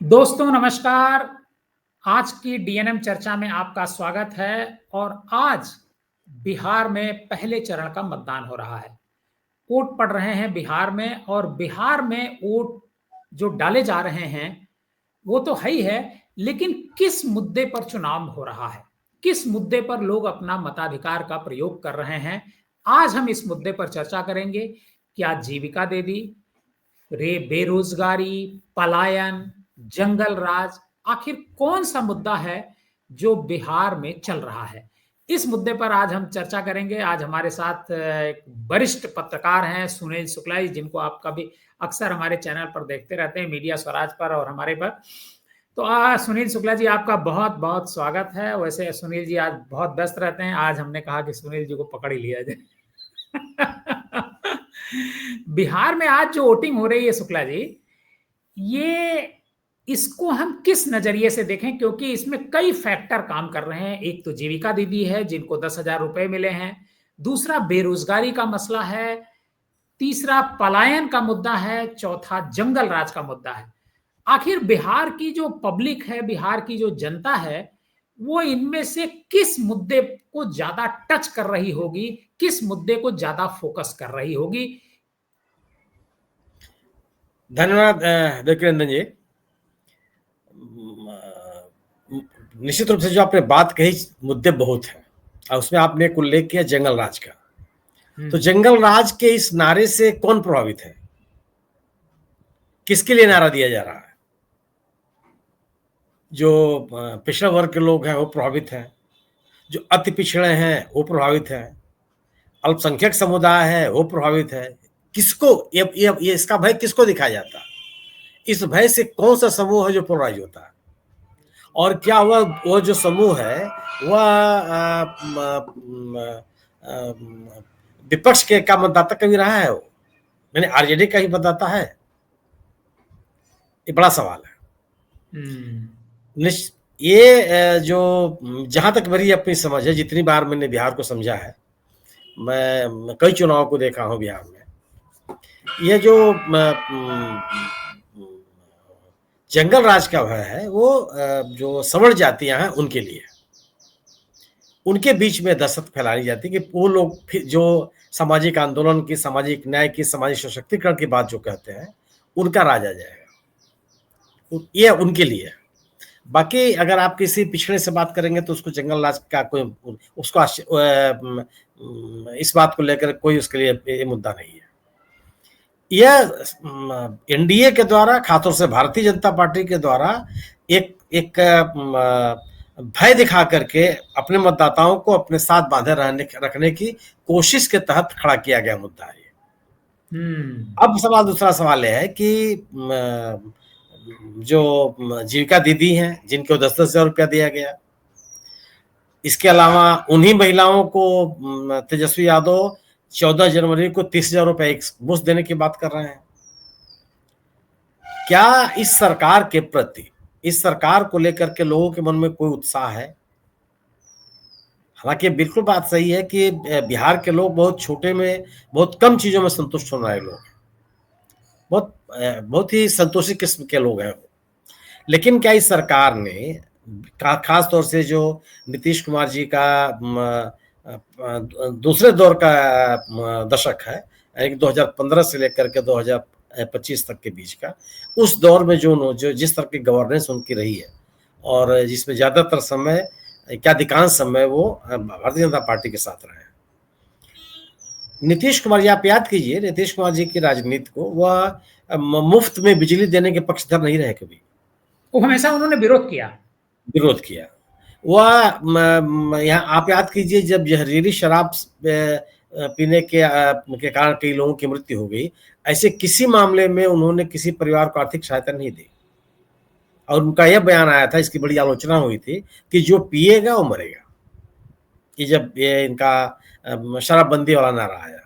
दोस्तों नमस्कार। आज की डीएनएम चर्चा में आपका स्वागत है। और आज बिहार में पहले चरण का मतदान हो रहा है। वोट पड़ रहे हैं बिहार में, और बिहार में वोट जो डाले जा रहे हैं वो तो है ही है, लेकिन किस मुद्दे पर चुनाव हो रहा है, किस मुद्दे पर लोग अपना मताधिकार का प्रयोग कर रहे हैं, आज हम इस मुद्दे पर चर्चा करेंगे। क्या जीविका दीदी, रे बेरोजगारी, पलायन, जंगल राज, आखिर कौन सा मुद्दा है जो बिहार में चल रहा है? इस मुद्दे पर आज हम चर्चा करेंगे। आज हमारे साथ एक वरिष्ठ पत्रकार हैं सुनील शुक्ला जी, जिनको आप कभी अक्सर हमारे चैनल पर देखते रहते हैं, मीडिया स्वराज पर और हमारे पर। तो सुनील शुक्ला जी, आपका बहुत बहुत स्वागत है। वैसे सुनील जी आज बहुत व्यस्त रहते हैं, आज हमने कहा कि सुनील जी को पकड़ ही लिया जाए। बिहार में आज जो वोटिंग हो रही है शुक्ला जी, ये इसको हम किस नजरिए से देखें? क्योंकि इसमें कई फैक्टर काम कर रहे हैं। एक तो जीविका दीदी है जिनको 10,000 रुपए मिले हैं, दूसरा बेरोजगारी का मसला है, तीसरा पलायन का मुद्दा है, चौथा जंगल राज का मुद्दा है। आखिर बिहार की जो पब्लिक है, बिहार की जो जनता है, वो इनमें से किस मुद्दे को ज्यादा टच कर रही होगी, किस मुद्दे को ज्यादा फोकस कर रही होगी? धन्यवाद देखिए रंजन जी। निश्चित रूप से जो आपने बात कही, मुद्दे बहुत हैं और उसमें आपने एक उल्लेख किया जंगल राज का। तो जंगल राज के इस नारे से कौन प्रभावित है, किसके लिए नारा दिया जा रहा है? जो पिछड़ा वर्ग के लोग हैं वो प्रभावित हैं, जो अति पिछड़े हैं वो प्रभावित हैं, अल्पसंख्यक समुदाय है वो प्रभावित है। किसको ये इसका भय किसको दिखाया जाता है? इस भय से कौन सा समूह है जो पोलराइज होता है? और क्या वो जो समूह है वह विपक्ष के का मतदाता कभी रहा है? वो मैंने आरजेडी का ही मतदाता है? ये बड़ा सवाल है। ये जो जहां तक मेरी अपनी समझ है, जितनी बार मैंने बिहार को समझा है, मैं कई चुनाव को देखा हूं बिहार में, ये जो जंगल राज का भय है वो जो सवर्ण जातियां हैं उनके लिए, उनके बीच में दहशत फैलाई जाती है कि वो लोग फिर जो सामाजिक आंदोलन की, सामाजिक न्याय की, सामाजिक सशक्तिकरण की बात जो कहते हैं, उनका राज आ जाएगा। ये उनके लिए है। बाकी अगर आप किसी पिछड़े से बात करेंगे तो उसको जंगल राज का कोई उसको इस बात को लेकर कोई उसके लिए ये मुद्दा नहीं है। यह एनडीए के द्वारा, खासतौर से भारतीय जनता पार्टी के द्वारा एक भय दिखा करके अपने मतदाताओं को अपने साथ बांधे रखने की कोशिश के तहत खड़ा किया गया मुद्दा है। अब दूसरा सवाल यह है कि जो जीविका दीदी हैं जिनको 10-10 हजार रुपया दिया गया, इसके अलावा उन्हीं महिलाओं को तेजस्वी यादव 14 जनवरी को 30,000 रुपए एक मुश्त देने की बात कर रहे हैं। क्या इस सरकार के प्रति, इस सरकार को लेकर के लोगों के मन में कोई उत्साह है? हालांकि बिल्कुल बात सही है कि बिहार के लोग बहुत छोटे में, बहुत कम चीजों में संतुष्ट होने वाले लोग हैं, बहुत ही संतोषी किस्म के लोग हैं। लेकिन क्या इस सरकार ने, खास तौर से जो नीतीश कुमार जी का दूसरे दौर का दशक है, 2015 से लेकर के 2025 तक के बीच का, उस दौर में जो जिस तरह की गवर्नेंस उनकी रही है, और जिसमें ज्यादातर समय, क्या अधिकांश समय वो भारतीय जनता पार्टी के साथ रहे। नीतीश कुमार जी, आप याद कीजिए नीतीश कुमार जी की राजनीति को, वह मुफ्त में बिजली देने के पक्षधर नहीं रहे कभी। वो हमेशा उन्होंने विरोध किया। वह यहाँ आप याद कीजिए, जब जहरीली शराब पीने के कारण कई लोगों की मृत्यु हो गई, ऐसे किसी मामले में उन्होंने किसी परिवार को आर्थिक सहायता नहीं दी। और उनका यह बयान आया था, इसकी बड़ी आलोचना हुई थी कि जो पिएगा वो मरेगा। कि जब ये इनका शराबबंदी वाला नारा आया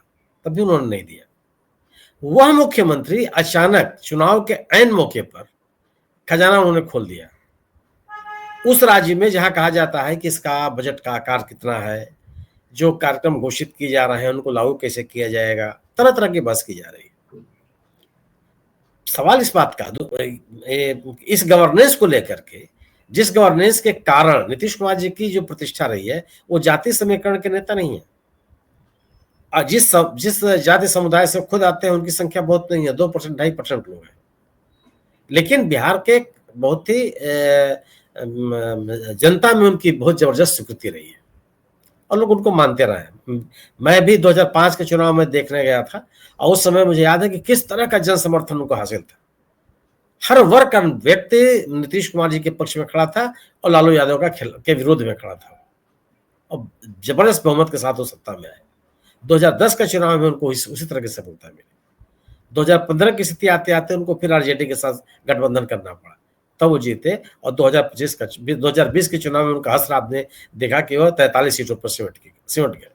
तब भी उन्होंने नहीं दिया। वह मुख्यमंत्री अचानक चुनाव के ऐन मौके पर खजाना उन्होंने खोल दिया, उस राज्य में जहां कहा जाता है कि इसका बजट का आकार कितना है, जो कार्यक्रम घोषित किए जा रहे हैं उनको लागू कैसे किया जाएगा, तरह तरह की बहस की जा रही है। सवाल इस बात का इस गवर्नेंस को लेकर के, जिस गवर्नेंस के कारण नीतीश कुमार जी की जो प्रतिष्ठा रही है, वो जाति समीकरण के नेता नहीं है। और जिस जाति समुदाय से खुद आते हैं उनकी संख्या बहुत नहीं है, 2% 2.5% लोग हैं। लेकिन बिहार के बहुत ही जनता में उनकी बहुत जबरदस्त स्वीकृति रही है और लोग उनको मानते रहे। मैं भी 2005 के चुनाव में देखने गया था और उस समय मुझे याद है कि किस तरह का जन समर्थन उनको हासिल था। हर वर्ग का व्यक्ति नीतीश कुमार जी के पक्ष में खड़ा था और लालू यादव के विरोध में खड़ा था और जबरदस्त बहुमत के साथ वो सत्ता में आए। 2010 का चुनाव में उनको उसी तरह की सफलता मिली। 2015 की स्थिति आते आते उनको फिर आरजेडी के साथ गठबंधन करना पड़ा, तब वो जीते। और 2020 के चुनाव में उनका हसर आपने देखा कि वह 43 सीटों पर सिमट गए।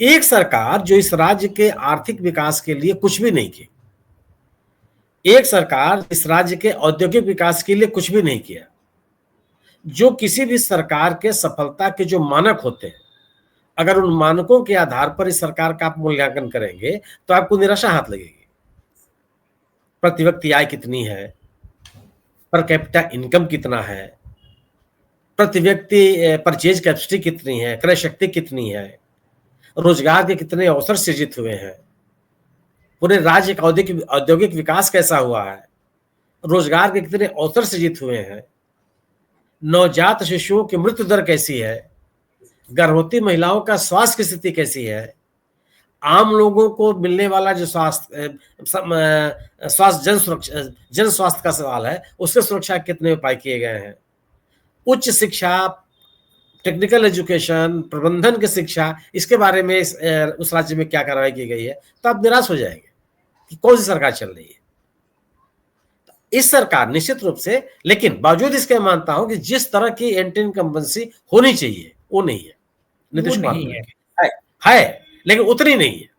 एक सरकार जो इस राज्य के आर्थिक विकास के लिए कुछ भी नहीं की, एक सरकार इस राज्य के औद्योगिक विकास के लिए कुछ भी नहीं किया, जो किसी भी सरकार के सफलता के जो मानक होते हैं, अगर उन मानकों के आधार पर इस सरकार का आप मूल्यांकन करेंगे तो आपको निराशा हाथ लगेगी। प्रति व्यक्ति आय कितनी है, पर कैपिटा इनकम कितना है, प्रति व्यक्ति परचेज कैपेसिटी कितनी है, क्रय शक्ति कितनी है, रोजगार के कितने अवसर सृजित हुए हैं, पूरे राज्य का औद्योगिक विकास कैसा हुआ है, रोजगार के कितने अवसर सृजित हुए हैं, नवजात शिशुओं की मृत्यु दर कैसी है, गर्भवती महिलाओं का स्वास्थ्य की स्थिति कैसी है, आम लोगों को मिलने वाला जो जन स्वास्थ्य का सवाल है, उसके सुरक्षा कितने उपाय किए गए हैं, उच्च शिक्षा, टेक्निकल एजुकेशन, प्रबंधन की शिक्षा, इसके बारे में उस राज्य में क्या कार्रवाई की गई है, तो आप निराश हो जाएंगे कि कौन सी सरकार चल रही है। इस सरकार निश्चित रूप से, लेकिन बावजूद इसके मानता हूं कि जिस तरह की एंटी इनकम्बेंसी होनी चाहिए वो नहीं है नीतीश कुमार है, लेकिन उतनी नहीं है।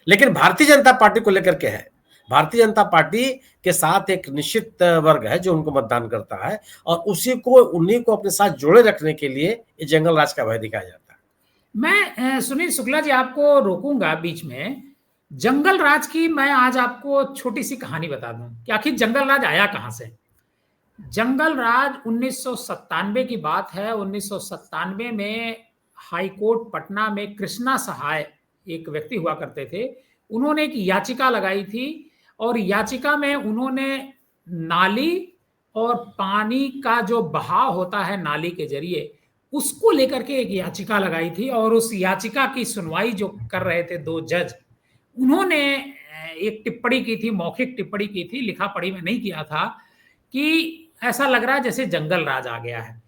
लेकिन भारतीय जनता पार्टी को लेकर के है, भारतीय जनता पार्टी के साथ एक निश्चित वर्ग है जो उनको मतदान करता है और उन्हीं को अपने साथ जोड़े रखने के लिए ये जंगल राज का भय दिखाया जाता है। मैं सुनील शुक्ला जी आपको रोकूंगा बीच में। जंगल राज की मैं आज आपको छोटी सी कहानी बता दूं कि आखिर जंगल राज आया कहां से। जंगल राज 1997 की बात है। 1997 में हाई कोर्ट पटना में कृष्णा सहाय एक व्यक्ति हुआ करते थे, उन्होंने एक याचिका लगाई थी और याचिका में उन्होंने नाली और पानी का जो बहाव होता है नाली के जरिए, उसको लेकर के एक याचिका लगाई थी। और उस याचिका की सुनवाई जो कर रहे थे दो जज, उन्होंने एक टिप्पणी की थी, मौखिक टिप्पणी की थी, लिखा पढ़ी में नहीं किया था, कि ऐसा लग रहा है जैसे जंगल राज आ गया है।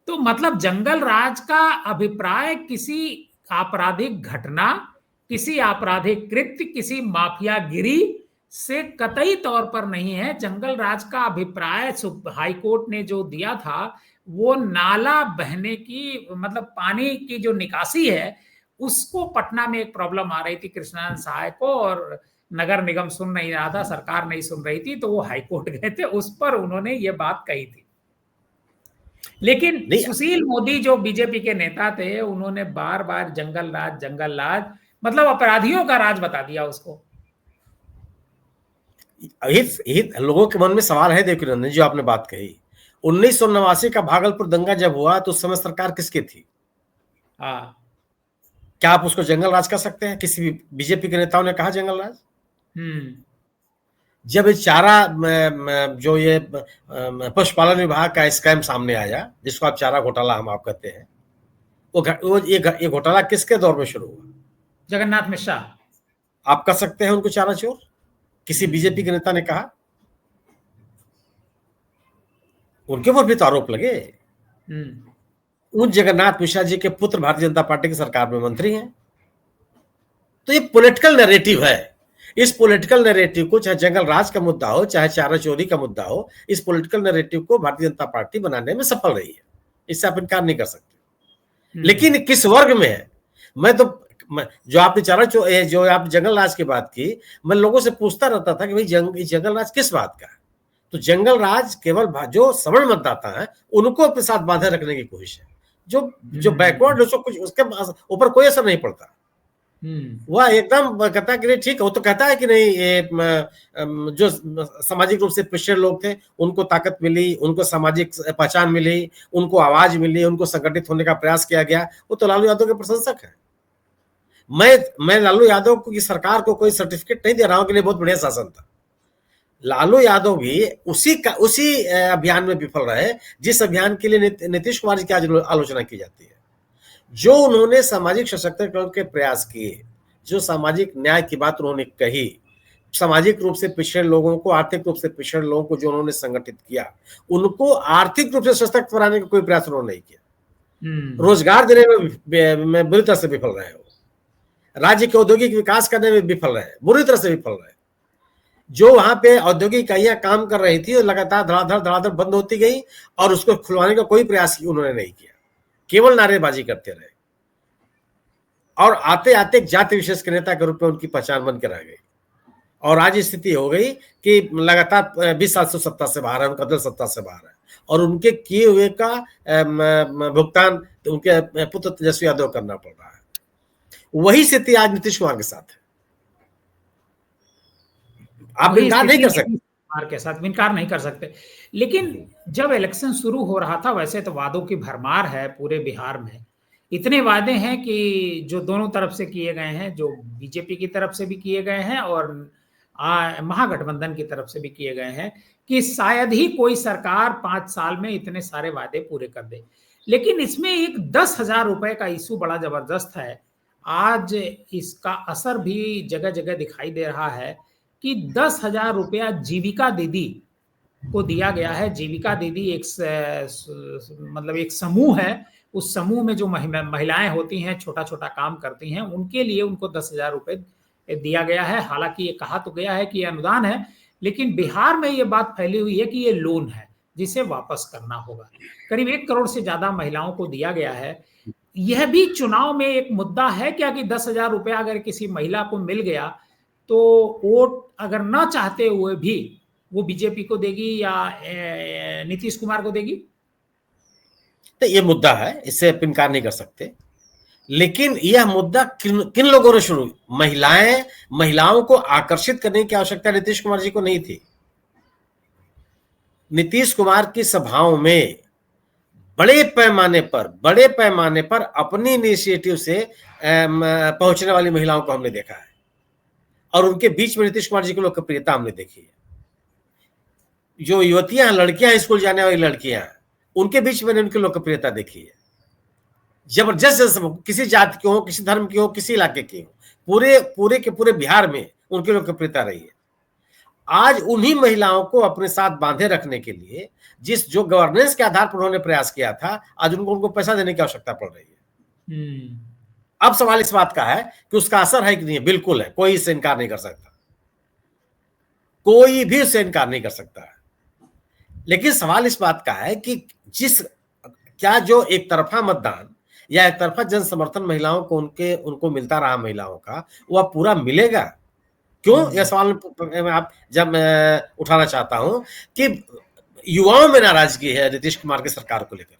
तो मतलब जंगल राज का अभिप्राय किसी आपराधिक घटना, किसी आपराधिक कृत्य, किसी माफियागिरी से कतई तौर पर नहीं है। जंगल राज का अभिप्राय हाईकोर्ट ने जो दिया था वो नाला बहने की, मतलब पानी की जो निकासी है उसको पटना में एक प्रॉब्लम आ रही थी कृष्णा सहाय को, और नगर निगम सुन नहीं रहा था, सरकार नहीं सुन रही थी, तो वो हाईकोर्ट गए थे, उस पर उन्होंने ये बात कही थी। लेकिन सुशील मोदी जो बीजेपी के नेता थे, उन्होंने बार बार जंगल राज मतलब अपराधियों का राज बता दिया उसको। लोगों के मन में सवाल है, देखिए नंदन जो आपने बात कही, 1989 का भागलपुर दंगा जब हुआ तो उस समय सरकार किसकी थी? हाँ, क्या आप उसको जंगल राज कह सकते हैं? किसी भी बीजेपी के नेताओं ने कहा जंगल राज? जब ये चारा जो ये पशुपालन विभाग का स्कैम सामने आया, जिसको आप चारा घोटाला हम आप कहते हैं, वो ये घोटाला किसके दौर में शुरू हुआ? जगन्नाथ मिश्रा। आप कह सकते हैं उनको चारा चोर? किसी बीजेपी के नेता ने कहा? उनके ऊपर भी तो आरोप लगे। उन जगन्नाथ मिश्रा जी के पुत्र भारतीय जनता पार्टी की सरकार में मंत्री हैं। तो ये पॉलिटिकल नैरेटिव है। इस पॉलिटिकल नैरेटिव को, चाहे जंगल राज का मुद्दा हो, चाहे चारा चोरी का मुद्दा हो, इस पॉलिटिकल नैरेटिव को भारतीय जनता पार्टी बनाने में सफल रही है, इससे आप इनकार नहीं कर सकते। लेकिन किस वर्ग में है? जो आपने जो आप जंगल राज की बात की, मैं लोगों से पूछता रहता था कि भाई जंगल राज किस बात का है? तो जंगल राज केवल जो सवर्ण मतदाता है उनको अपने साथ बांधे रखने की कोशिश है। जो बैकवर्ड, उसको कुछ उसके ऊपर कोई असर नहीं पड़ता। वह एकदम कहता है कि नहीं ठीक है, वो तो कहता है कि नहीं ये जो सामाजिक रूप से पिछड़े लोग थे उनको ताकत मिली, उनको सामाजिक पहचान मिली, उनको आवाज मिली, उनको संगठित होने का प्रयास किया गया, वो तो लालू यादव के प्रशंसक है। मैं लालू यादव की सरकार को कोई सर्टिफिकेट नहीं दे रहा हूं कि नहीं बहुत बढ़िया शासन था। लालू यादव भी उसी अभियान में विफल रहे जिस अभियान के लिए नीतीश कुमार जी की आज आलोचना की जाती है। जो उन्होंने सामाजिक सशक्तिकरण के प्रयास किए, जो सामाजिक न्याय की बात उन्होंने कही, सामाजिक रूप से पिछड़े लोगों को, आर्थिक रूप से पिछड़े लोगों को जो उन्होंने संगठित किया, उनको आर्थिक रूप से सशक्त बनाने का कोई प्रयास उन्होंने नहीं किया। रोजगार देने में बुरी तरह से विफल रहे हो, राज्य के औद्योगिक विकास करने में विफल रहे, बुरी तरह से विफल रहे। जो वहां पे औद्योगिक इकाइयां काम कर रही थी, लगातार धड़ाधड़ बंद होती गई और उसको खुलवाने का कोई प्रयास उन्होंने नहीं किया, केवल नारेबाजी करते रहे और आते आते जाति विशेष के नेता के रूप में उनकी पहचान बन के रह गई। और आज स्थिति हो गई कि लगातार 20 साल से सत्ता से बाहर है, उनका दल सत्ता से बाहर है और उनके किए हुए का भुगतान उनके पुत्र तेजस्वी यादव करना पड़ रहा है। वही स्थिति आज नीतीश कुमार के साथ है। आप इनकार नहीं कर सकते, के साथ इनकार नहीं कर सकते। लेकिन जब इलेक्शन शुरू हो रहा था, वैसे तो वादों की भरमार है पूरे बिहार में। इतने वादे हैं कि जो दोनों तरफ से किए गए हैं, जो बीजेपी की तरफ से भी किए गए हैं और महागठबंधन की तरफ से भी किए गए हैं, कि शायद ही कोई सरकार 5 साल में इतने सारे वादे पूरे कर दे। लेकिन इसमें एक 10,000 रुपए का इशू बड़ा जबरदस्त है। आज इसका असर भी जगह जगह दिखाई दे रहा है कि 10,000 रुपया जीविका दीदी को दिया गया है। जीविका दीदी मतलब एक समूह है, उस समूह में जो महिलाएं होती हैं, छोटा छोटा काम करती हैं, उनके लिए उनको 10,000 रुपए दिया गया है। हालांकि ये कहा तो गया है कि ये अनुदान है, लेकिन बिहार में ये बात फैली हुई है कि ये लोन है जिसे वापस करना होगा। करीब 1 करोड़ से ज्यादा महिलाओं को दिया गया है। यह भी चुनाव में एक मुद्दा है क्या कि 10,000 रुपया अगर किसी महिला को मिल गया तो वोट अगर ना चाहते हुए भी वो बीजेपी को देगी या नीतीश कुमार को देगी? तो ये मुद्दा है, इससे आप इनकार नहीं कर सकते। लेकिन यह मुद्दा किन लोगों ने शुरू, महिलाओं को आकर्षित करने की आवश्यकता नीतीश कुमार जी को नहीं थी। नीतीश कुमार की सभाओं में बड़े पैमाने पर अपनी इनिशिएटिव से पहुंचने वाली महिलाओं को हमने देखा है और उनके बीच में नीतीश कुमार जी की लोकप्रियता हमने देखी है। जो युवतियां, लड़कियां, स्कूल जाने वाली लड़कियां, उनके बीच में उनकी लोकप्रियता देखी है। जबरदस्त, किसी जाति की हो, किसी धर्म की हो, किसी इलाके की हो, पूरे बिहार में उनकी लोकप्रियता रही है। आज उन्हीं महिलाओं को अपने साथ बांधे रखने के लिए जो गवर्नेंस के आधार पर उन्होंने प्रयास किया था, आज उनको पैसा देने की आवश्यकता पड़ रही है। अब सवाल इस बात का है कि उसका असर है कि नहीं। बिल्कुल है, कोई इससे इनकार नहीं कर सकता, कोई भी उससे इनकार नहीं कर सकता है। लेकिन सवाल इस बात का है कि क्या जो एक तरफा मतदान या एक तरफा जन समर्थन महिलाओं को उनको मिलता रहा, महिलाओं का, वह पूरा मिलेगा? क्यों? यह सवाल आप जब उठाना चाहता हूं कि युवाओं में नाराजगी है नीतीश कुमार की सरकार को लेकर।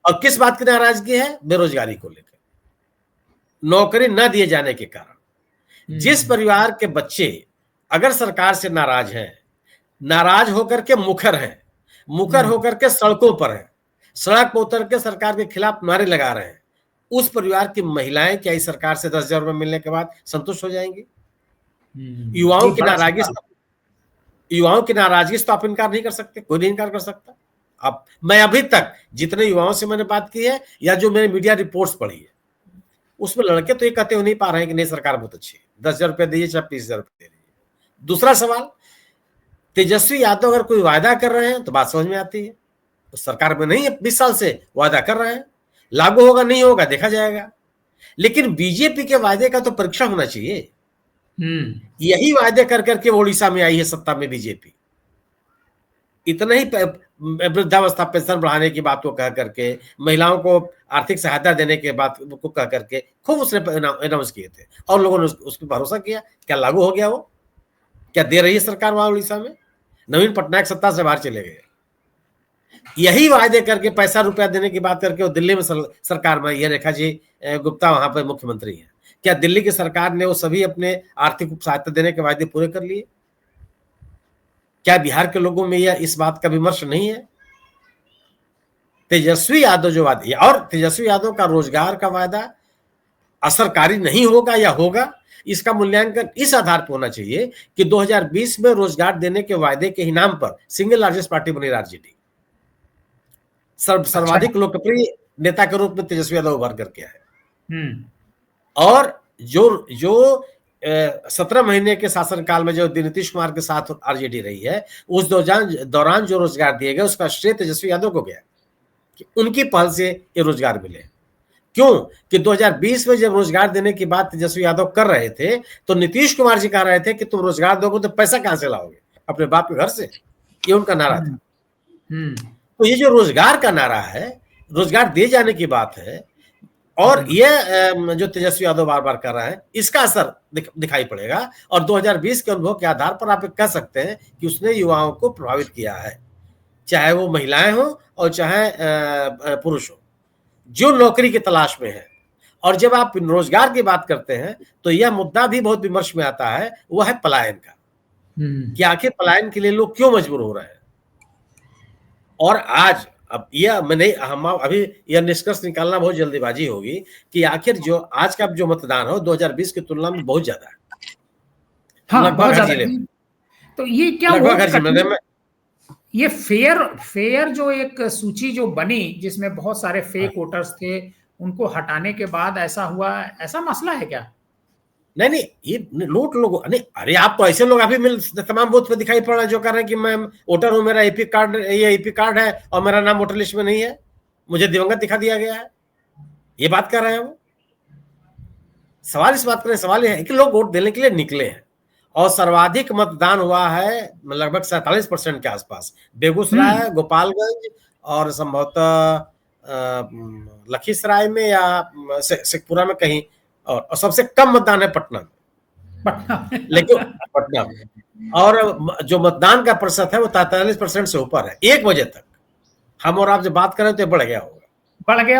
और किस बात की नाराजगी है? बेरोजगारी को लेकर, नौकरी न दिए जाने के कारण। जिस परिवार के बच्चे अगर सरकार से नाराज हैं, नाराज होकर के मुखर होकर के सड़कों पर हैं, सड़क पर उतर के सरकार के खिलाफ नारे लगा रहे हैं, उस परिवार की महिलाएं क्या इस सरकार से 10,000 रुपए मिलने के बाद संतुष्ट हो जाएंगी? युवाओं की नाराजगी से तो आप इनकार नहीं कर सकते, कोई नहीं इनकार कर सकता। अब मैं अभी तक जितने युवाओं से मैंने बात की है या जो मैंने मीडिया रिपोर्ट्स पढ़ी है, उसमें लड़के तो ये कहते हो नहीं पा रहे हैं कि नहीं सरकार बहुत अच्छी है, 10,000 रुपया दीजिए चाहे 20,000 रुपये दीजिए। दूसरा सवाल, तेजस्वी यादव अगर कोई वायदा कर रहे हैं तो बात समझ में आती है, तो सरकार में नहीं है, 20 साल से वायदा कर रहे हैं, लागू होगा नहीं होगा देखा जाएगा। लेकिन बीजेपी के वायदे का तो परीक्षा होना चाहिए। यही वायदे कर करके ओडिशा में आई है सत्ता में बीजेपी। इतना ही वृद्धावस्था पेंशन बढ़ाने की बात को कह करके, महिलाओं को आर्थिक सहायता देने के बात को कह करके खूब उसने अनाउंस किए थे और लोगों ने उस पर भरोसा किया। क्या लागू हो गया? वो क्या दे रही है सरकार वहां उड़ीसा में? नवीन पटनायक सत्ता से बाहर चले गए। यही वायदे करके पैसा रुपया देने की बात करके वो दिल्ली में सरकार में, यह रेखा जी गुप्ता वहां पर मुख्यमंत्री है, क्या दिल्ली की सरकार ने वो सभी अपने आर्थिक सहायता देने के वायदे पूरे कर लिए? क्या बिहार के लोगों में यह इस बात का विमर्श नहीं है? तेजस्वी यादव जो वादे, और तेजस्वी यादव का रोजगार का वायदा असरकारी नहीं होगा या होगा, इसका मूल्यांकन इस आधार पर होना चाहिए कि 2020 में रोजगार देने के वायदे के ही नाम पर सिंगल लार्जेस्ट पार्टी बनी आरजेडी, सर्वाधिक लोकप्रिय नेता के रूप में तेजस्वी यादव उभर करके आए। और जो जो 17 महीने के शासनकाल में जो नीतीश कुमार के साथ आरजेडी रही है, उस दौरान जो रोजगार दिए गए उसका श्रेय तेजस्वी यादव को गया कि उनकी पहल से ये रोजगार मिले। क्यों कि 2020 में जब रोजगार देने की बात तेजस्वी यादव कर रहे थे तो नीतीश कुमार जी कह रहे थे कि तुम रोजगार दोगे तो पैसा कहां से लाओगे? अपने बाप के घर से। ये उनका नारा था। तो ये जो रोजगार का नारा है, रोजगार दिए जाने की बात है, और ये जो तेजस्वी यादव बार बार कर रहा है, इसका असर दिखाई पड़ेगा। और 2020 के अनुभव के आधार पर आप कह सकते हैं कि उसने युवाओं को प्रभावित किया है, चाहे वो महिलाएं हो और चाहे पुरुष हो, जो नौकरी की तलाश में है। और जब आप रोजगार की बात करते हैं तो यह मुद्दा भी बहुत विमर्श में आता है, वह है पलायन का, कि आखिर पलायन के लिए लोग क्यों मजबूर हो रहे हैं। और आज अब यह मैंने हम अभी यह निष्कर्ष निकालना बहुत जल्दीबाजी होगी कि आखिर जो आज का जो मतदान हो 2020 की तुलना में बहुत ज्यादा है। हाँ, लगभग हर जिले में। तो ये क्या लगभग हर जिले में ये फेयर जो एक सूची जो बनी जिसमें बहुत सारे फेक वोटर्स थे, उनको हटाने के बाद ऐसा हुआ, ऐसा मसला है क्या? नहीं, ये लूट लोगों, नहीं, अरे आप तो ऐसे लोग अभी तमाम बूथ पे दिखाई पड़ रहा है जो कह रहे हैं कि मैं वोटर हूं, मेरा एपी कार्ड, ये एपी कार्ड है और मेरा नाम वोटर लिस्ट में नहीं है, मुझे दिवंगत दिखा दिया गया है। ये बात कर रहे हैं वो। सवाल इस बात का सवाल है कि लोग वोट देने के लिए निकले हैं और सर्वाधिक मतदान हुआ है लगभग 47% के आसपास, बेगूसराय, गोपालगंज और संभवतः लखीसराय में या शेखपुरा में कहीं, और सबसे कम मतदान है पटना में। लेकिन पटना में, और जो मतदान का प्रतिशत है वो 43% से ऊपर है। 1 बजे तक हम और आप जब बात करें तो बढ़ गया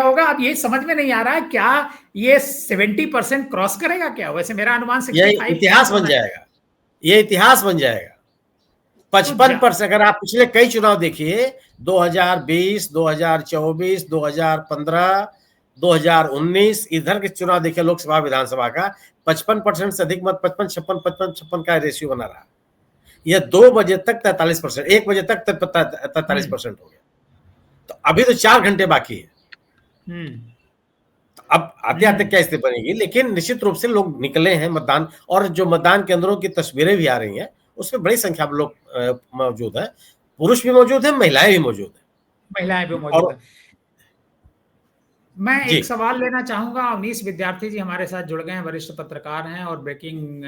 होगा। अब ये समझ में नहीं आ रहा है क्या ये 70% क्रॉस करेगा क्या? वैसे मेरा अनुमान 65 इतिहास बन जाएगा, ये इतिहास बन जाएगा। 55%, अगर आप पिछले कई चुनाव देखिए, 2020, 2024, 2015, 2019, इधर के चुनाव देखिए लोकसभा विधानसभा का, 55% से अधिक मत, 55-56 का रेशियो बना रहा। यह 2 बजे तक 43%, 1 बजे तक 43% हो गया। तो अभी तो 4 घंटे बाकी है। तो अब आते आते क्या स्थिति बनेगी, लेकिन निश्चित रूप से लोग निकले हैं मतदान, और जो मतदान केंद्रों की तस्वीरें भी आ रही हैं उसमें बड़ी संख्या में लोग मौजूद है, पुरुष भी मौजूद है, महिलाएं भी मौजूद है। मैं एक सवाल लेना चाहूंगा। अवनीश विद्यार्थी जी हमारे साथ जुड़ गए हैं, वरिष्ठ पत्रकार हैं और ब्रेकिंग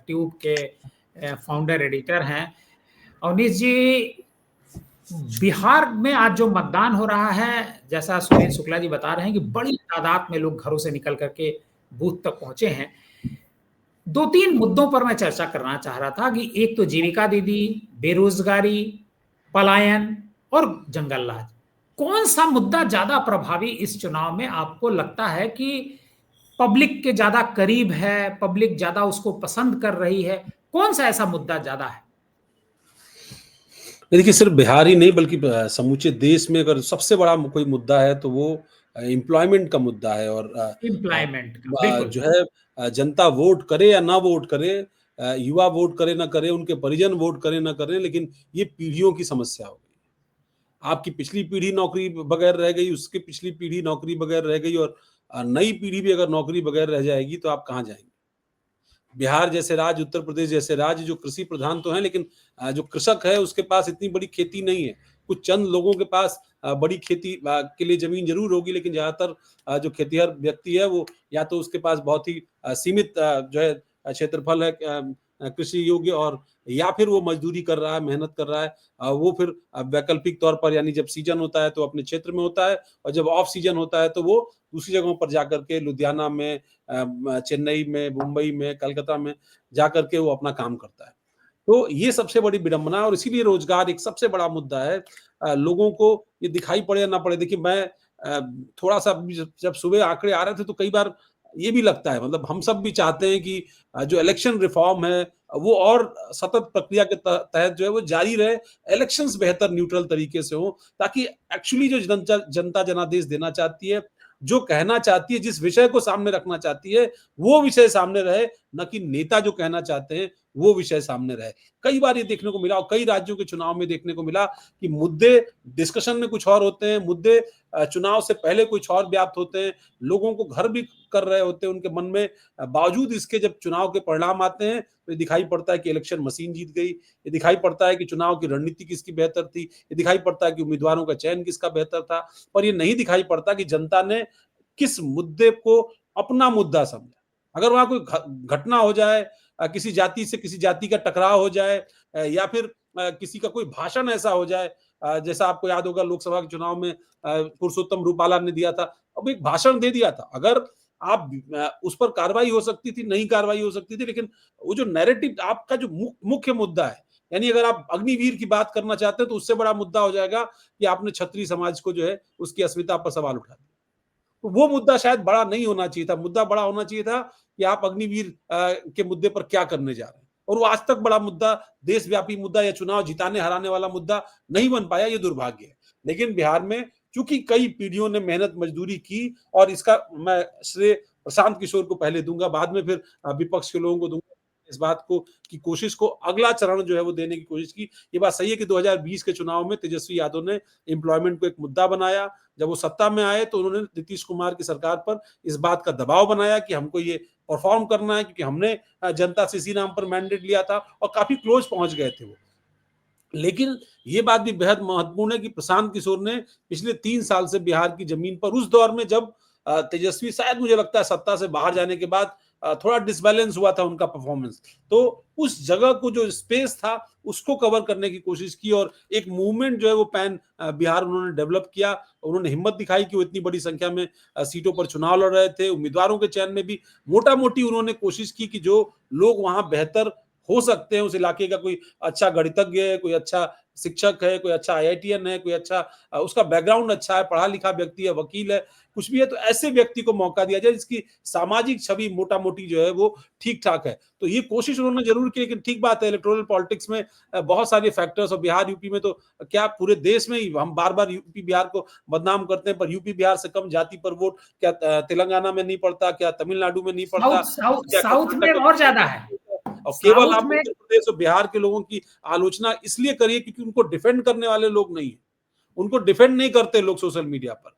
ट्यूब के फाउंडर एडिटर हैं। अवनीश जी, बिहार में आज जो मतदान हो रहा है, जैसा सुनील शुक्ला जी बता रहे हैं कि बड़ी तादाद में लोग घरों से निकल करके बूथ तक पहुंचे हैं। 2-3 मुद्दों पर मैं चर्चा करना चाह रहा था कि एक तो जीविका दीदी, बेरोजगारी, पलायन और जंगल राज। कौन सा मुद्दा ज्यादा प्रभावी इस चुनाव में आपको लगता है कि पब्लिक के ज्यादा करीब है, पब्लिक ज्यादा उसको पसंद कर रही है? कौन सा ऐसा मुद्दा ज्यादा है? देखिए, सिर्फ बिहार ही नहीं बल्कि समूचे देश में अगर सबसे बड़ा कोई मुद्दा है तो वो एम्प्लॉयमेंट का मुद्दा है। और एम्प्लॉयमेंट जो है, जनता वोट करे या ना वोट करे, युवा वोट करे ना करे, उनके परिजन वोट करे ना करे, लेकिन ये पीढ़ियों की समस्या हो गई। आपकी पिछली पीढ़ी नौकरी बगैर रह गई, उसकी पिछली पीढ़ी नौकरी बगैर रह गई, और नई पीढ़ी भी अगर नौकरी बगैर रह जाएगी तो आप कहाँ जाएंगे? बिहार जैसे राज्य, उत्तर प्रदेश जैसे राज्य जो कृषि प्रधान तो है, लेकिन जो कृषक है उसके पास इतनी बड़ी खेती नहीं है। कुछ चंद लोगों के पास बड़ी खेती के लिए जमीन जरूर होगी, लेकिन ज्यादातर जो खेतीहर व्यक्ति है वो या तो उसके पास बहुत ही सीमित जो है क्षेत्रफल है कृषि योग्य, और या फिर वो मजदूरी कर रहा है, मेहनत कर रहा है। वो फिर वैकल्पिक तौर पर, यानी जब सीजन होता है तो अपने क्षेत्र में होता है, और जब ऑफ सीजन होता है तो वो दूसरी जगहों पर जाकर के, लुधियाना में, चेन्नई में, मुंबई में, कलकत्ता में जाकर के वो अपना काम करता है। तो ये सबसे बड़ी विडंबना है, और इसीलिए रोजगार एक सबसे बड़ा मुद्दा है। लोगों को ये दिखाई पड़े या ना पड़े, देखिए मैं थोड़ा सा जब सुबह आंकड़े आ रहे थे तो कई बार ये भी लगता है, मतलब हम सब भी चाहते हैं कि जो इलेक्शन रिफॉर्म है वो और सतत प्रक्रिया के तहत जो है वो जारी रहे, इलेक्शंस बेहतर न्यूट्रल तरीके से हो, ताकि एक्चुअली जो जनता जनादेश देना चाहती है, जो कहना चाहती है, जिस विषय को सामने रखना चाहती है, वो विषय सामने रहे, न कि नेता जो कहना चाहते हैं वो विषय सामने रहे। कई बार ये देखने को मिला और कई राज्यों के चुनाव में देखने को मिला कि मुद्दे डिस्कशन में कुछ और होते हैं, मुद्दे चुनाव से पहले कुछ और व्याप्त होते हैं, लोगों को घर भी कर रहे होते हैं उनके मन में, बावजूद इसके जब चुनाव के परिणाम आते हैं तो ये दिखाई पड़ता है कि इलेक्शन मशीन जीत गई, ये दिखाई पड़ता है कि चुनाव की रणनीति किसकी बेहतर थी, ये दिखाई पड़ता है कि उम्मीदवारों का चयन किसका बेहतर था, पर ये नहीं दिखाई पड़ता कि जनता ने किस मुद्दे को अपना मुद्दा समझा। अगर वहां कोई घटना हो जाए, किसी जाति से किसी जाति का टकराव हो जाए, या फिर किसी का कोई भाषण ऐसा हो जाए, जैसा आपको याद होगा लोकसभा के चुनाव में पुरुषोत्तम रूपाला ने दिया था, अब एक भाषण दे दिया था, अगर आप उस पर कार्रवाई हो सकती थी, नहीं कार्रवाई हो सकती थी, लेकिन वो जो नैरेटिव आपका जो मुख्य मुद्दा है, यानी अगर आप अग्निवीर की बात करना चाहते हैं तो उससे बड़ा मुद्दा हो जाएगा कि आपने क्षत्रिय समाज को जो है उसकी अस्मिता पर सवाल उठा दिया। तो वो मुद्दा शायद बड़ा नहीं होना चाहिए था, मुद्दा बड़ा होना चाहिए था कि आप अग्निवीर के मुद्दे पर क्या करने जा रहे हैं, और वो आज तक बड़ा मुद्दा, देशव्यापी मुद्दा या चुनाव जिताने हराने वाला मुद्दा नहीं बन पाया, ये दुर्भाग्य है। लेकिन बिहार में चूंकि कई पीढ़ियों ने मेहनत मजदूरी की, और इसका मैं श्रेय प्रशांत किशोर को पहले दूंगा, बाद में फिर विपक्ष के लोगों को दूंगा, इस बात को की कोशिश को अगला चरण जो है वो देने की कोशिश की। ये बात सही है कि 2020 के चुनाव में तेजस्वी यादव ने एम्प्लॉयमेंट को एक मुद्दा बनाया, जब वो सत्ता में आए तो उन्होंने नीतीश कुमार की सरकार पर इस बात का दबाव बनाया कि हमको ये परफॉर्म करना है, क्योंकि हमने जनता से इसी नाम पर मैंडेट लिया था, और काफी क्लोज पहुंच गए थे वो। लेकिन ये बात भी बेहद महत्वपूर्ण है कि प्रशांत किशोर ने पिछले 3 साल से बिहार की जमीन पर, उस दौर में जब तेजस्वी शायद मुझे लगता है सत्ता से बाहर जाने के बाद थोड़ा डिसबैलेंस हुआ था उनका परफॉर्मेंस, तो उस जगह को जो स्पेस था उसको कवर करने की कोशिश की, और एक मूवमेंट जो है वो पैन बिहार उन्होंने डेवलप किया। उन्होंने हिम्मत दिखाई कि वो इतनी बड़ी संख्या में सीटों पर चुनाव लड़ रहे थे, उम्मीदवारों के चयन में भी मोटा मोटी उन्होंने कोशिश की कि जो लोग वहां बेहतर हो सकते हैं, उस इलाके का कोई अच्छा गणितज्ञ है, कोई अच्छा शिक्षक है, कोई अच्छा IITian है, कोई अच्छा उसका बैकग्राउंड अच्छा है, पढ़ा लिखा व्यक्ति है, वकील है, कुछ भी है, तो ऐसे व्यक्ति को मौका दिया जाए जिसकी सामाजिक छवि मोटा मोटी जो है वो ठीक ठाक है। तो ये कोशिश उन्होंने जरूर की, लेकिन ठीक बात है, इलेक्टोरल पॉलिटिक्स में बहुत सारे फैक्टर्स, और बिहार यूपी में तो क्या पूरे देश में ही हम बार बार यूपी बिहार को बदनाम करते हैं, पर यूपी बिहार से कम जाति पर वोट क्या तेलंगाना में नहीं पड़ता, क्या तमिलनाडु में नहीं पड़ता, साउथ में और ज्यादा है, और केवल आप उत्तर प्रदेश और बिहार के लोगों की आलोचना इसलिए करिए क्योंकि उनको डिफेंड करने वाले लोग नहीं है, उनको डिफेंड नहीं करते लोग सोशल मीडिया पर।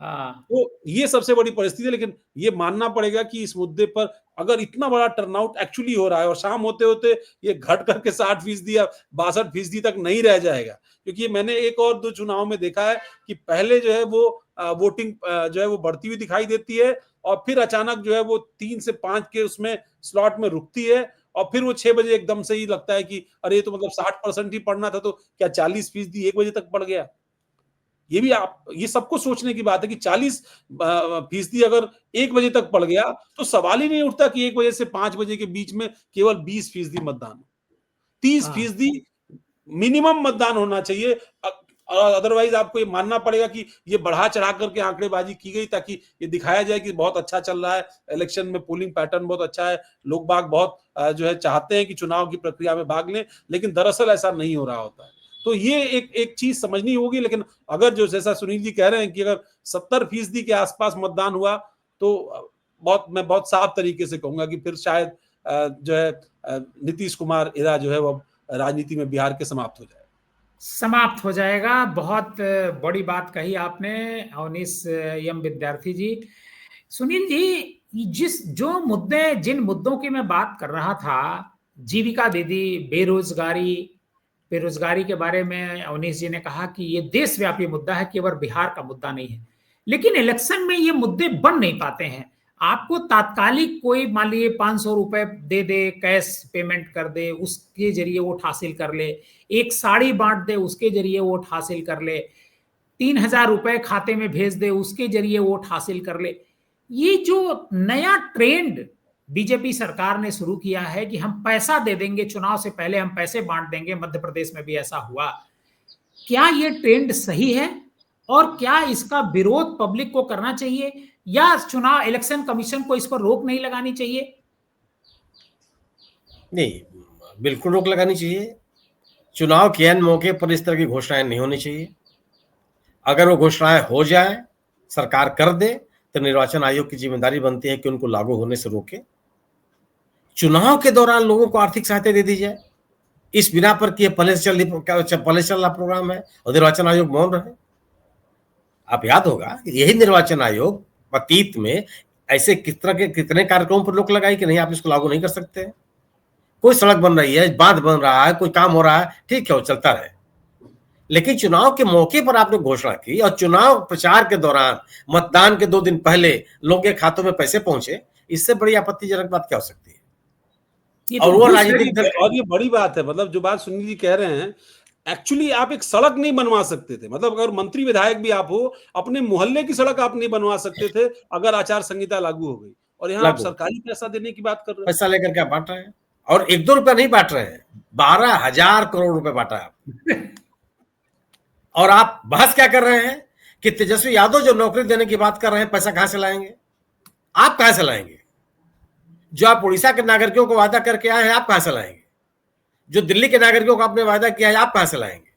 तो ये सबसे बड़ी परिस्थिति है, लेकिन ये मानना पड़ेगा कि इस मुद्दे पर अगर इतना बड़ा टर्नआउट एक्चुअली हो रहा है, और शाम होते होते ये घट करके 60% या 62% तक नहीं रह जाएगा, क्योंकि मैंने एक और 2 चुनाव में देखा है कि पहले जो है वो वोटिंग जो है वो बढ़ती हुई दिखाई देती है, और फिर अचानक जो है वो 3 से 5 के उसमें स्लॉट में रुकती है, और फिर वो 6 बजे एकदम से ही लगता है कि अरे तो मतलब 60% ही पढ़ना था, तो क्या 40% 1 बजे तक पड़ गया। ये भी आप, ये सबको सोचने की बात है कि 40% अगर 1 बजे तक पड़ गया तो सवाल ही नहीं उठता कि 1 बजे से 5 बजे के बीच में केवल 20% मतदान हो, 30% मिनिमम मतदान होना चाहिए। अदरवाइज आपको ये मानना पड़ेगा कि ये बढ़ा चढ़ा करके आंकड़ेबाजी की गई ताकि ये दिखाया जाए कि बहुत अच्छा चल रहा है, इलेक्शन में पोलिंग पैटर्न बहुत अच्छा है, लोग बाग बहुत जो है चाहते हैं कि चुनाव की प्रक्रिया में भाग लें, लेकिन दरअसल ऐसा नहीं हो रहा होता है। तो ये एक चीज समझनी होगी। लेकिन अगर जो जैसा सुनील जी कह रहे हैं कि अगर 70% के आसपास मतदान हुआ तो मैं बहुत साफ तरीके से कहूंगा कि फिर शायद जो है नीतीश कुमार इरा जो है वो राजनीति में बिहार के समाप्त हो जाएगा। बहुत बड़ी बात कही आपने अवनीश एम विद्यार्थी जी। सुनील जी, जिन मुद्दों की मैं बात कर रहा था, जीविका दीदी, बेरोजगारी के बारे में अवनीश जी ने कहा कि ये देशव्यापी मुद्दा है, केवल बिहार का मुद्दा नहीं है। लेकिन इलेक्शन में ये मुद्दे बन नहीं पाते हैं। आपको तात्कालिक कोई मान लीजिए 500 रुपए दे दे, कैश पेमेंट कर दे, उसके जरिए वोट हासिल कर ले, एक साड़ी बांट दे, उसके जरिए वोट हासिल कर ले, 3000 रुपए खाते में भेज दे, उसके जरिए वोट हासिल कर ले। ये जो नया ट्रेंड बीजेपी सरकार ने शुरू किया है कि हम पैसा दे देंगे, चुनाव से पहले हम पैसे बांट देंगे, मध्य प्रदेश में भी ऐसा हुआ। क्या ये ट्रेंड सही है और क्या इसका विरोध पब्लिक को करना चाहिए? या चुनाव इलेक्शन कमीशन को इस पर रोक नहीं लगानी चाहिए? नहीं, बिल्कुल रोक लगानी चाहिए। चुनाव के ऐन मौके पर इस तरह की घोषणाएं नहीं होनी चाहिए। अगर वो घोषणाएं हो जाए, सरकार कर दे, तो निर्वाचन आयोग की जिम्मेदारी बनती है कि उनको लागू होने से रोके। चुनाव के दौरान लोगों को आर्थिक सहायता दे दी जाए, इस बिना पर कि पहले से चल रहा प्रोग्राम है और निर्वाचन आयोग मौन रहे। आप याद होगा, यही निर्वाचन आयोग अतीत में ऐसे कितने कार्यक्रमों पर रोक लगाई कि नहीं, आप इसको लागू नहीं कर सकते। कोई सड़क बन रही है, बांध बन रहा है, कोई काम हो रहा है, ठीक है, वो चलता रहे। लेकिन चुनाव के मौके पर आपने घोषणा की और चुनाव प्रचार के दौरान मतदान के 2 दिन पहले लोगों के खातों में पैसे पहुंचे, इससे बड़ी आपत्तिजनक बात क्या हो सकती है? और वो राजनीतिक दल, और ये बड़ी बात है, मतलब जो बात सुनील जी कह रहे हैं, एक्चुअली आप एक सड़क नहीं बनवा सकते थे। मतलब अगर मंत्री विधायक भी आप हो, अपने मोहल्ले की सड़क आप नहीं बनवा सकते थे अगर आचार संहिता लागू हो गई। और यहाँ आप सरकारी पैसा देने की बात कर रहे हैं। पैसा लेकर क्या बांट रहे हैं? और 1-2 रुपया नहीं बांट रहे हैं, 12,000 करोड़ रुपए बांटा है आप। और आप बहस क्या कर रहे हैं कि तेजस्वी यादव जो नौकरी देने की बात कर रहे हैं, पैसा कहां से लाएंगे? आप कहां से लाएंगे? जो आप उड़ीसा के नागरिकों को वादा करके आए हैं, आप कहां से लाएंगे? जो दिल्ली के नागरिकों को आपने वादा किया है, आप कहां से लाएंगे?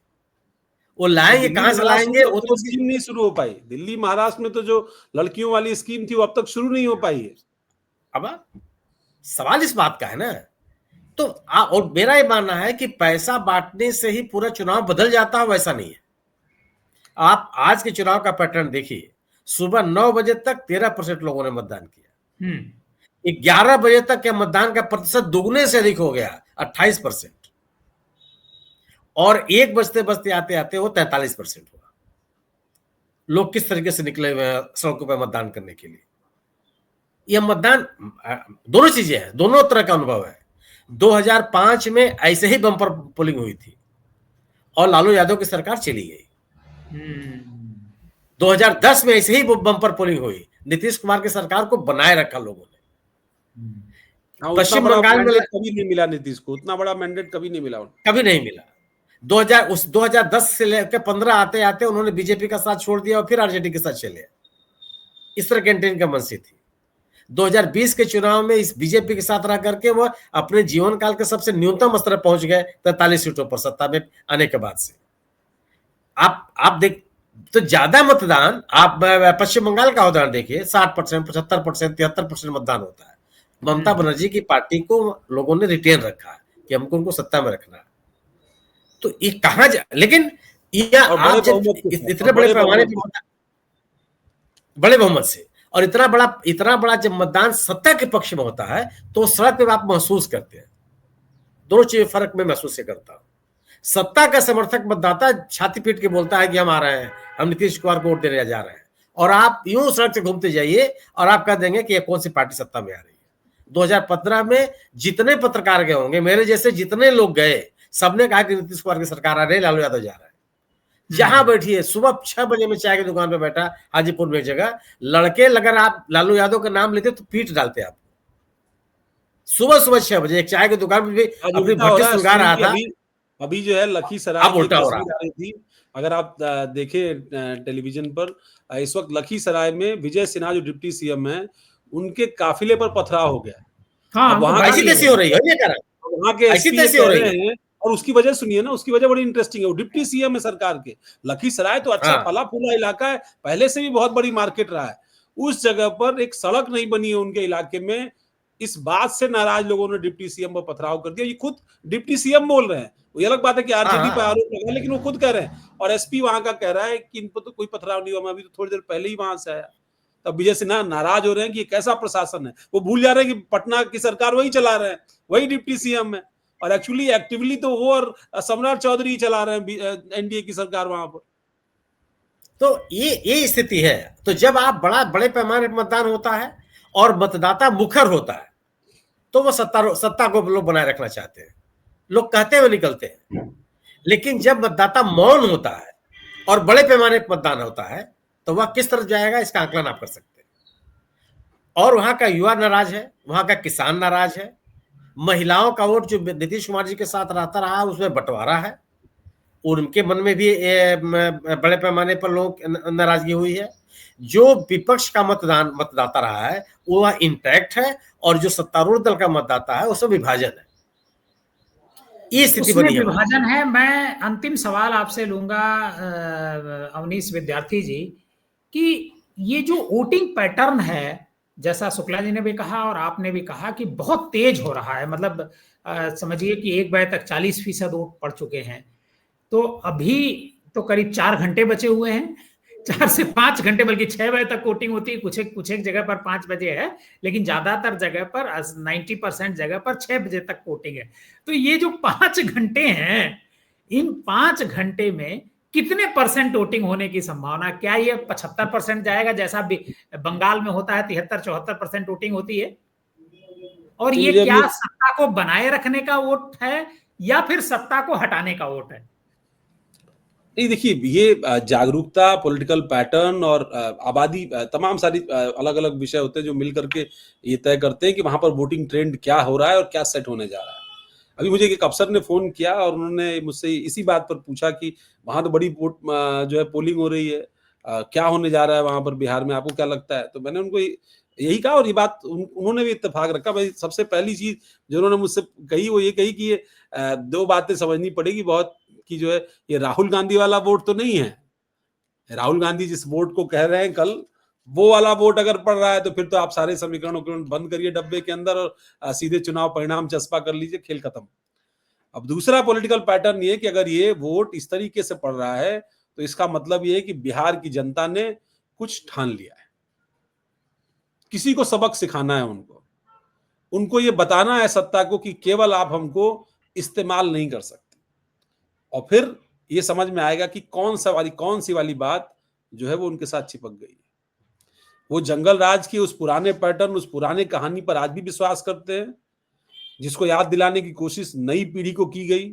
वो लाएंगे कहां से लाएंगे? वो तो स्कीम नहीं शुरू हो पाई। दिल्ली महाराष्ट्र में तो जो लड़कियों वाली स्कीम थी वो अब तक शुरू नहीं हो पाई है। अब सवाल इस बात का है ना, तो और मेरा ये मानना है कि पैसा बांटने से ही पूरा चुनाव बदल जाता है, वैसा नहीं है। आप आज के चुनाव का पैटर्न देखिए, सुबह 9 बजे तक 13% लोगों ने मतदान किया, 11 बजे तक के मतदान का प्रतिशत दुगने से अधिक हो गया, 28%, और 1 बजते बजते आते आते वो 43% हुआ। लोग किस तरीके से निकले हुए हैं सड़कों पर मतदान करने के लिए। यह मतदान दोनों चीजें हैं, दोनों तरह का अनुभव है। 2005 में ऐसे ही बम्पर पोलिंग हुई थी और लालू यादव की सरकार चली गई। 2010 में ऐसे ही बम्पर पोलिंग हुई, नीतीश कुमार की सरकार को बनाए रखा लोगों ने। पश्चिम बंगाल में कभी नहीं मिला नीतीश को, उतना बड़ा मैंडेट कभी नहीं मिला, कभी नहीं मिला। 2010 से लेकर 15 आते आते उन्होंने बीजेपी का साथ छोड़ दिया और फिर आरजेडी के साथ चले। इस तरह कैंटीन का मनसी थी। 2020 के चुनाव में इस बीजेपी के साथ रह करके वह अपने जीवन काल के सबसे न्यूनतम स्तर पहुंच गए 43 सीटों पर सत्ता में आने के बाद से। आप देख तो ज्यादा मतदान, आप पश्चिम बंगाल का उदाहरण देखिए, 60%, 75%, 73% मतदान होता है। ममता बनर्जी की पार्टी को लोगों ने रिटेन रखा है कि हमको उनको सत्ता में रखना है। तो ये कहां लेकिन आप जब इतने बड़े पैमाने पर बड़े बहुमत से और इतना बड़ा जब मतदान सत्ता के पक्ष में होता है तो सड़क पे आप महसूस करते हैं। दोनों चीजें फर्क में महसूस करता हूं। सत्ता का समर्थक मतदाता छाती पीट के बोलता है कि हम आ रहे हैं, हम नीतीश कुमार को वोट देने जा रहे हैं, और आप यूं सड़क से घूमते जाइए और आप कह देंगे कि ये कौन सी पार्टी सत्ता में आ रही है। 2015 में जितने पत्रकार गए होंगे, मेरे जैसे जितने लोग गए, सबने कहा कि नीतीश कुमार की सरकार आ रही है, लालू यादव जा रहा है। जहां बैठिए, सुबह 6 बजे में चाय की दुकान पे बैठा हाजीपुर में एक जगह, लड़के अगर आप लालू यादव का नाम लेते तो पीट डालते आप। सुबह 6 बजे एक चाय की दुकान पे अपनी भट्टी सुलगा रहा था। अभी जो है लखीसराय की तस्वीर आ रही थी, अगर आप देखें टेलीविजन पर, इस वक्त लखीसराय में विजय सिन्हा जो डिप्टी सीएम है, उनके काफिले पर पथराव हो गया। हाँ, वहां ऐसी तैसी हो रही है, वहां के ऐसी तैसी हो रही है। और उसकी वजह सुनिए ना, उसकी वजह बड़ी इंटरेस्टिंग है। वो डिप्टी सीएम है सरकार के। लखीसराय तो अच्छा फला फूला इलाका है, पहले से भी बहुत बड़ी मार्केट रहा है। उस जगह पर एक सड़क नहीं बनी है उनके इलाके में। इस बात से नाराज लोगों ने डिप्टी सीएम पर पथराव कर दिया। ये खुद डिप्टी सीएम बोल रहे हैं। ये अलग बात है कि आरजेडी पर आरोप लगा, लेकिन वो खुद कह रहे हैं। और एसपी वहां का कह रहा है कि इन पर तो कोई पथराव नहीं हुआ, मैं अभी तो थोड़ी देर पहले ही वहां से आया। तब विजय सिन्हा नाराज हो रहे हैं कि ये कैसा प्रशासन है। वो भूल जा रहे हैं कि पटना की सरकार वही चला रहे हैं, वही डिप्टी सीएम है। और एक्चुअली एक्टिवली तो वो और सम्राट चौधरी चला रहे हैं एनडीए की सरकार वहां पर। तो ये स्थिति है। तो जब आप बड़े पैमाने पर मतदान होता है और मतदाता मुखर होता है, तो वो सत्ता को लोग बनाए रखना चाहते हैं, लोग कहते हुए निकलते हैं। लेकिन जब मतदाता मौन होता है और बड़े पैमाने पर मतदान होता है, तो वह किस तरफ जाएगा, इसका आकलन आप कर सकते हैं। और वहां का युवा नाराज है, वहां का किसान नाराज है, महिलाओं का वोट जो नीतीश कुमार जी के साथ रहता रहा उसमें बंटवारा है, उनके मन में भी बड़े पैमाने पर लोग नाराजगी हुई है। जो विपक्ष का मतदाता रहा है वो इंटैक्ट है, और जो सत्तारूढ़ दल का मतदाता है उसमें विभाजन है। ये स्थिति उसमें बनी है। विभाजन है। मैं अंतिम सवाल आपसे लूंगा अवनीश विद्यार्थी जी, कि ये जो वोटिंग पैटर्न है, जैसा शुक्ला जी ने भी कहा और आपने भी कहा कि बहुत तेज हो रहा है, मतलब समझिए कि 1 बजे तक 40% वोट पड़ चुके हैं। तो अभी तो करीब 4 घंटे बचे हुए हैं, 4 से 5 घंटे, बल्कि 6 बजे तक वोटिंग होती है, कुछ एक जगह पर 5 बजे है, लेकिन ज्यादातर जगह पर 90% जगह पर 6 बजे तक वोटिंग है। तो ये जो 5 घंटे हैं, इन 5 घंटे में कितने परसेंट वोटिंग होने की संभावना? क्या ये 75% जाएगा, जैसा बंगाल में होता है 73-74% वोटिंग होती है? और ये क्या सत्ता को बनाए रखने का वोट है या फिर सत्ता को हटाने का वोट है? नहीं, देखिए, ये जागरूकता, पॉलिटिकल पैटर्न और आबादी, तमाम सारी अलग अलग विषय होते हैं जो मिलकर के ये तय करते हैं कि वहां पर वोटिंग ट्रेंड क्या हो रहा है और क्या सेट होने जा रहा है। अभी मुझे एक अफसर ने फोन किया और उन्होंने मुझसे इसी बात पर पूछा कि वहां तो बड़ी वोट जो है पोलिंग हो रही है, क्या होने जा रहा है वहां पर बिहार में, आपको क्या लगता है? तो मैंने उनको यही कहा, और ये बात उन्होंने भी इत्तेफाक रखा। भाई, सबसे पहली चीज जो उन्होंने मुझसे कही वो ये कही कि ये 2 बातें समझनी पड़ेगी बहुत, कि जो है ये राहुल गांधी वाला वोट तो नहीं है। राहुल गांधी जिस वोट को कह रहे हैं कल, वो वाला वोट अगर पड़ रहा है तो फिर तो आप सारे समीकरणों को बंद करिए डब्बे के अंदर और सीधे चुनाव परिणाम चस्पा कर लीजिए, खेल खत्म। अब दूसरा पॉलिटिकल पैटर्न ये कि अगर ये वोट इस तरीके से पड़ रहा है तो इसका मतलब ये है कि बिहार की जनता ने कुछ ठान लिया है, किसी को सबक सिखाना है, उनको ये बताना है सत्ता को कि केवल आप हमको इस्तेमाल नहीं कर सकते। और फिर ये समझ में आएगा कि कौन सी वाली बात जो है वो उनके साथ चिपक गई है। वो जंगल राज की उस पुराने पैटर्न, उस पुराने कहानी पर आज भी विश्वास करते हैं, जिसको याद दिलाने की कोशिश नई पीढ़ी को की गई।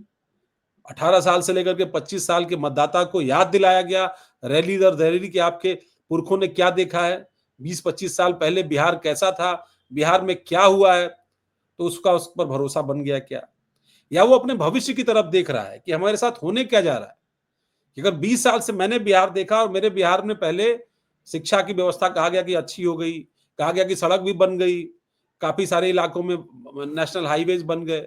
18 साल से लेकर के 25 साल के मतदाता को याद दिलाया गया रैली दर रैली कि आपके पुरखों ने क्या देखा है, 20-25 साल पहले बिहार कैसा था, बिहार में क्या हुआ है, तो उस पर भरोसा बन गया क्या? या वो अपने भविष्य की तरफ देख रहा है कि हमारे साथ होने क्या जा रहा है? कि अगर 20 साल से मैंने बिहार देखा और मेरे बिहार में पहले शिक्षा की व्यवस्था कहा गया कि अच्छी हो गई, कहा गया कि सड़क भी बन गई, काफी सारे इलाकों में नेशनल हाईवेज बन गए,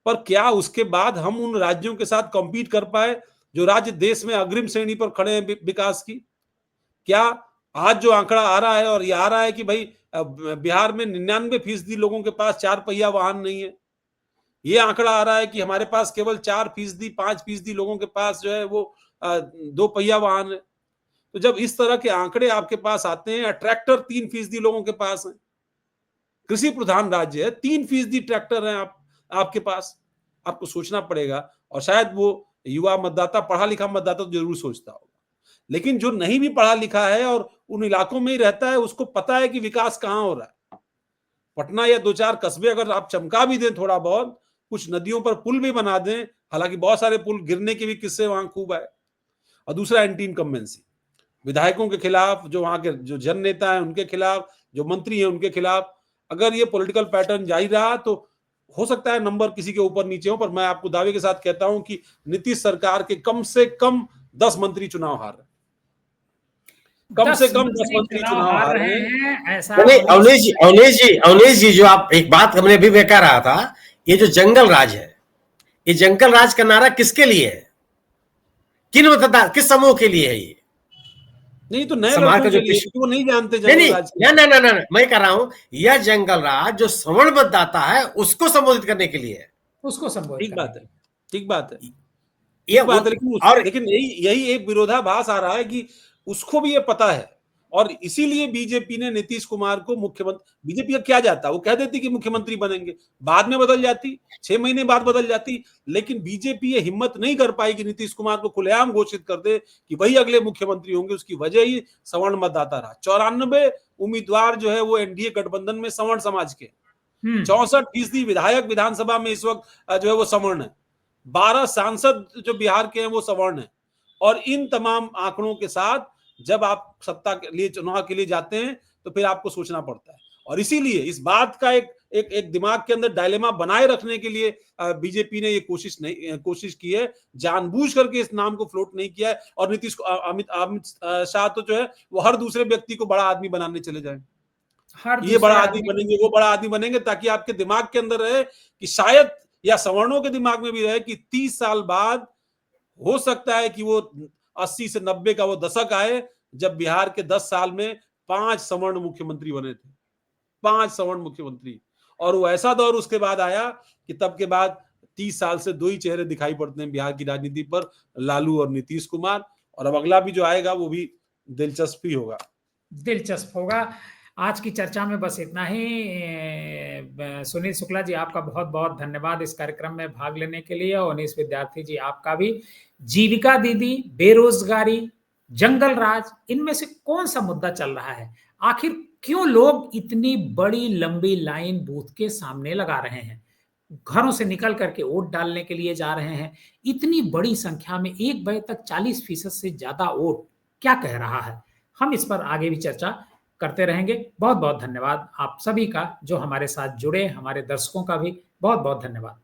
पर क्या उसके बाद हम उन राज्यों के साथ कॉम्पीट कर पाए जो राज्य देश में अग्रिम श्रेणी पर खड़े हैं विकास की? क्या आज जो आंकड़ा आ रहा है, और ये आ रहा है कि भाई बिहार में 99% लोगों के पास 4 पहिया वाहन नहीं है, ये आंकड़ा आ रहा है कि हमारे पास केवल 4%, 5% लोगों के पास जो है वो 2 पहिया वाहन है। तो जब इस तरह के आंकड़े आपके पास आते हैं, ट्रैक्टर 3% लोगों के पास है, कृषि प्रधान राज्य है, 3% ट्रैक्टर है आपके पास, आपको सोचना पड़ेगा। और शायद वो युवा मतदाता, पढ़ा लिखा मतदाता तो जरूर सोचता होगा, लेकिन जो नहीं भी पढ़ा लिखा है और उन इलाकों में ही रहता है, उसको पता है कि विकास कहां हो रहा है। पटना या 2-4 कस्बे अगर आप चमका भी दें थोड़ा बहुत, कुछ नदियों पर पुल भी बना दें, हालांकि बहुत सारे पुल गिरने के भी किस्से वहां खूब आए। और दूसरा एंटी इनकम्बेंसी, विधायकों के खिलाफ, जो वहां के जो जन नेता है उनके खिलाफ, जो मंत्री हैं उनके खिलाफ, अगर ये पॉलिटिकल पैटर्न जारी रहा तो हो सकता है नंबर किसी के ऊपर नीचे हो, पर मैं आपको दावे के साथ कहता हूं कि नीतीश सरकार के कम से कम 10 मंत्री चुनाव हार रहे हैं, कम से कम 10 मंत्री चुनाव हार रहे हैं। ऐसा अवनीश जी, जो आप एक बात हमने अभी भी कह रहा था, ये जो जंगल राज है, ये जंगल राज का नारा किसके लिए है? किन मतदाता, किस समूह के लिए है? ये नहीं तो नए लड़कों के लिए, वो नहीं जानते जंगल राज। ना, मैं कह रहा हूं यह जंगल राज जो सवर्ण मतदाता है उसको संबोधित करने के लिए है, उसको संबोधित। ठीक बात है, ठीक बात है, ये बात है। लेकिन यही एक विरोधाभास आ रहा है कि उसको भी ये पता है, और इसीलिए बीजेपी ने नीतीश कुमार को मुख्यमंत्री, बीजेपी का क्या जाता, वो कह देती कि मुख्यमंत्री बनेंगे, बाद में बदल जाती, 6 महीने बाद बदल जाती, लेकिन बीजेपी ये हिम्मत नहीं कर पाई कि नीतीश कुमार को खुलेआम घोषित कर दे कि वही अगले मुख्यमंत्री होंगे। उसकी वजह ही सवर्ण मतदाता रहा। 94 उम्मीदवार जो है वो एनडीए गठबंधन में सवर्ण समाज के, 64% विधायक विधानसभा में इस वक्त जो है वो सवर्ण है, 12 सांसद जो बिहार के हैं वो सवर्ण है। और इन तमाम आंकड़ों के साथ जब आप सत्ता के लिए, चुनाव के लिए जाते हैं, तो फिर आपको सोचना पड़ता है। और इसीलिए इस बात का एक एक दिमाग के अंदर डायलेमा बनाए रखने के लिए बीजेपी ने ये कोशिश की है, जानबूझ करके इस नाम को फ्लोट नहीं किया है। और नीतीश को अमित शाह तो जो है वो हर दूसरे व्यक्ति को बड़ा आदमी बनाने चले जाए, ये बड़ा आदमी बनेंगे, वो बड़ा आदमी बनेंगे, ताकि आपके दिमाग के अंदर रहे कि शायद, या सवर्णों के दिमाग में भी रहे कि 30 साल बाद हो सकता है कि वो 80 से 90 का वो दशक आए जब बिहार के 10 साल में 5 सवर्ण मुख्यमंत्री बने थे, 5 सवर्ण मुख्यमंत्री। और वो ऐसा दौर उसके बाद आया कि तब के बाद 30 साल से 2 ही चेहरे दिखाई पड़ते हैं बिहार की राजनीति पर, लालू और नीतीश कुमार। और अब अगला भी जो आएगा वो भी दिलचस्प ही होगा। दिलचस्प होगा। आज की चर्चा में बस इतना ही। सुनील शुक्ला जी, आपका बहुत बहुत धन्यवाद इस कार्यक्रम में भाग लेने के लिए। और अनीश विद्यार्थी जी, आपका भी। जीविका दीदी, बेरोजगारी, जंगल राज, इनमें से कौन सा मुद्दा चल रहा है? आखिर क्यों लोग इतनी बड़ी लंबी लाइन बूथ के सामने लगा रहे हैं? घरों से निकल करके वोट डालने के लिए जा रहे हैं। इतनी बड़ी संख्या में 1 बजे तक 40% से ज्यादा वोट क्या कह रहा है? हम इस पर आगे भी चर्चा करते रहेंगे। बहुत बहुत धन्यवाद आप सभी का जो हमारे साथ जुड़े, हमारे दर्शकों का भी बहुत बहुत धन्यवाद।